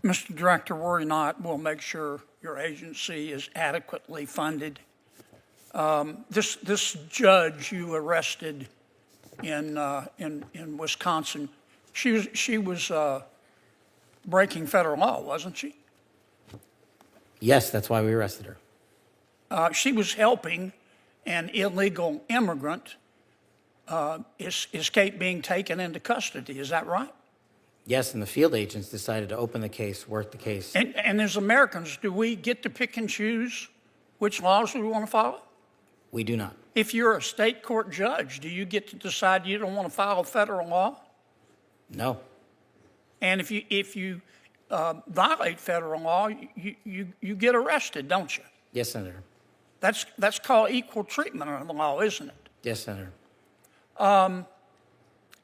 Mr. Director, worry not. We'll make sure your agency is adequately funded. This judge you arrested in Wisconsin, she was breaking federal law, wasn't she? Yes, that's why we arrested her. She was helping an illegal immigrant escape being taken into custody. Is that right? Yes, and the field agents decided to open the case, work the case. And as Americans, do we get to pick and choose which laws we want to follow? We do not. If you're a state court judge, do you get to decide you don't want to follow federal law? No. And if you violate federal law, you get arrested, don't you? Yes, Senator. That's called equal treatment under the law, isn't it? Yes, Senator.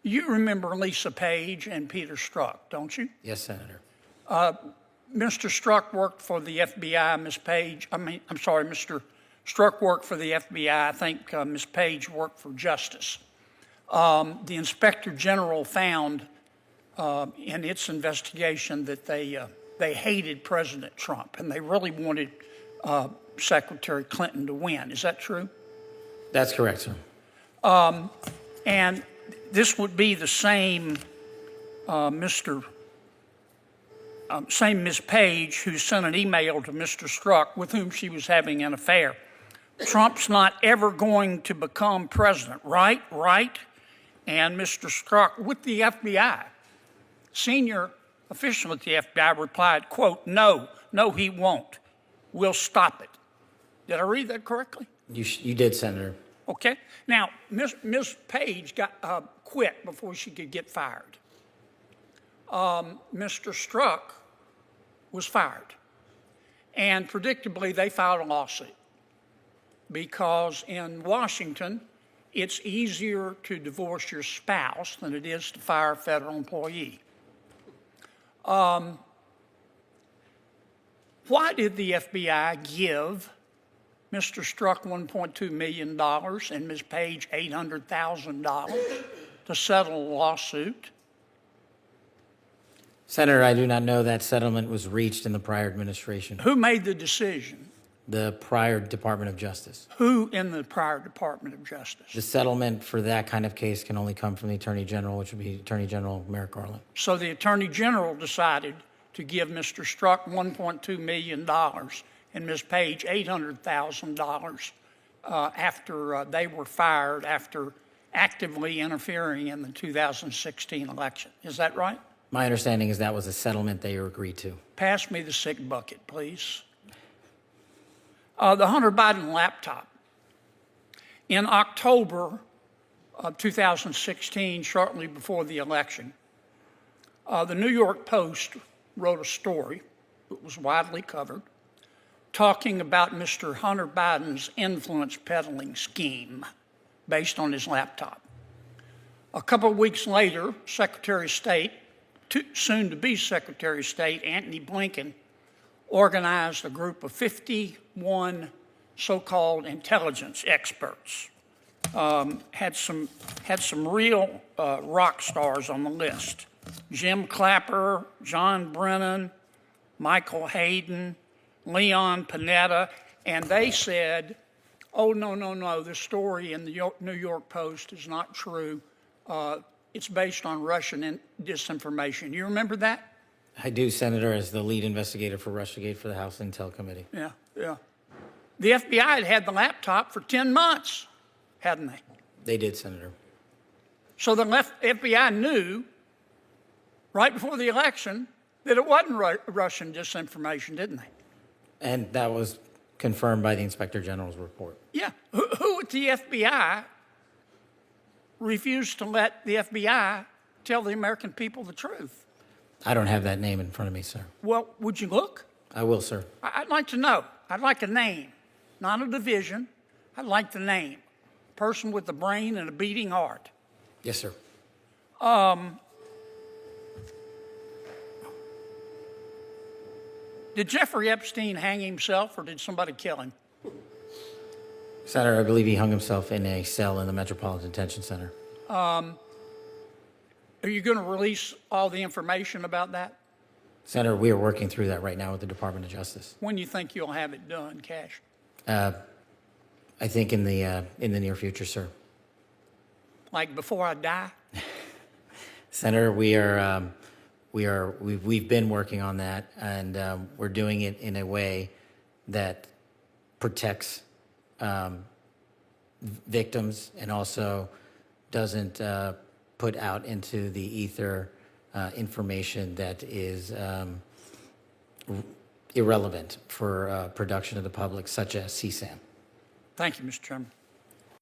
You remember Lisa Page and Peter Strzok, don't you? Yes, Senator. Mr. Strzok worked for the FBI. Mr. Strzok worked for the FBI. I think Ms. Page worked for Justice. The Inspector General found in its investigation that they hated President Trump and they really wanted Secretary Clinton to win. Is that true? That's correct, sir. And this would be the same same Ms. Page who sent an email to Mr. Strzok with whom she was having an affair. Trump's not ever going to become president, right? Right? And Mr. Strzok with the FBI, senior official at the FBI replied, quote, no, he won't. We'll stop it. Did I read that correctly? You did, Senator. Okay. Now, Ms. Page got quit before she could get fired. Mr. Strzok was fired. And predictably, they filed a lawsuit because in Washington, it's easier to divorce your spouse than it is to fire a federal employee. Why did the FBI give Mr. Strzok $1.2 million and Ms. Page $800,000 to settle a lawsuit? Senator, I do not know that settlement was reached in the prior administration. Who made the decision? The prior Department of Justice. Who in the prior Department of Justice? The settlement for that kind of case can only come from the Attorney General, which would be Attorney General Merrick Garland. So the Attorney General decided to give Mr. Strzok $1.2 million and Ms. Page $800,000 after they were fired after actively interfering in the 2016 election. Is that right? My understanding is that was a settlement they agreed to. Pass me the sick bucket, please. The Hunter Biden laptop. In October of 2016, shortly before the election, the New York Post wrote a story that was widely covered talking about Mr. Hunter Biden's influence peddling scheme based on his laptop. A couple of weeks later, Secretary of State, soon to be Secretary of State, Antony Blinken, organized a group of 51 so-called intelligence experts. Had some real rock stars on the list. Jim Clapper, John Brennan, Michael Hayden, Leon Panetta, and they said, oh, no, the story in the New York Post is not true. It's based on Russian disinformation. You remember that? I do, Senator, as the lead investigator for Russiagate for the House Intel Committee. Yeah. The FBI had the laptop for 10 months, hadn't they? They did, Senator. So the FBI knew right before the election that it wasn't Russian disinformation, didn't they? And that was confirmed by the Inspector General's report. Yeah. Who at the FBI refused to let the FBI tell the American people the truth? I don't have that name in front of me, sir. Well, would you look? I will, sir. I'd like to know. I'd like a name, not a division. I'd like the name. Person with a brain and a beating heart. Yes, sir. Did Jeffrey Epstein hang himself or did somebody kill him? Senator, I believe he hung himself in a cell in the Metropolitan Detention Center. Are you going to release all the information about that? Senator, we are working through that right now with the Department of Justice. When do you think you'll have it done, Cash? I think in the near future, sir. Like before I die? Senator, we've been working on that, and we're doing it in a way that protects victims and also doesn't put out into the ether information that is irrelevant for production of the public, such as CSAM. Thank you, Mr. Chairman.